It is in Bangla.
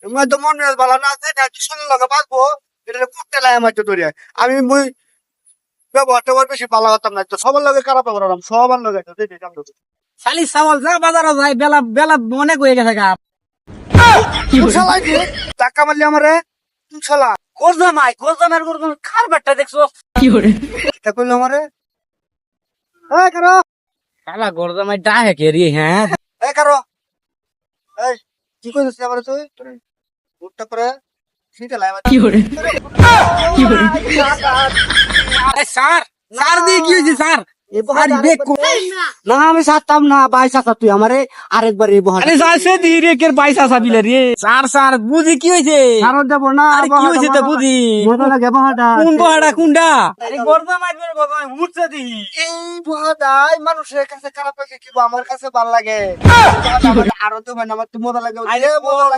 তোমার তো মনে ভালো না আছে না টিউশন লগে বাঁচবো এটা কুটতে লাই আমার তো ধরে আমি মুই ব্যবহারটা ওর বেশি ভালো হতাম না তো সবার লগে খারাপ ব্যবহার সবার লগে তো দেখে কাম করতে খালি চাওয়াল যা বাজারে যাই বেলা বেলা অনেক হয়ে গেছে গা তুই শালা কি টাকা মারলি আমারে তুই শালা কোরজামের কার বেটটা দেখছো তা কইলো আমারে এই কারো শালা গোরজামাই ডাহে কে রে হ্যাঁ এই কারো এই কি কইছিস আমারে তুই উঠটা করে ঠিক লাই আমার আরে স্যার স্যার দিয়ে কি হয়েছে স্যার আর বেক না আমি সাতাম না ভাই সাতা তুই আমারে আরেকবার এই বহার আরে যাইছে ধীরে কের পয়সা সাবিলে রে স্যার স্যার বুঝি কি হইছে কারণ দেব না আরে কি হইছে তো বুঝি মজা লাগে বহাটা কোন বহাড়া কোনটা আরে গোরজামাই মেরে বাবা মুছছে দি এই বহাটাই মানুষের কাছে খারাপ লাগে কি আমার কাছে ভালো লাগে আরো তো মানে আমার তো মজা লাগে আরে মজা লাগে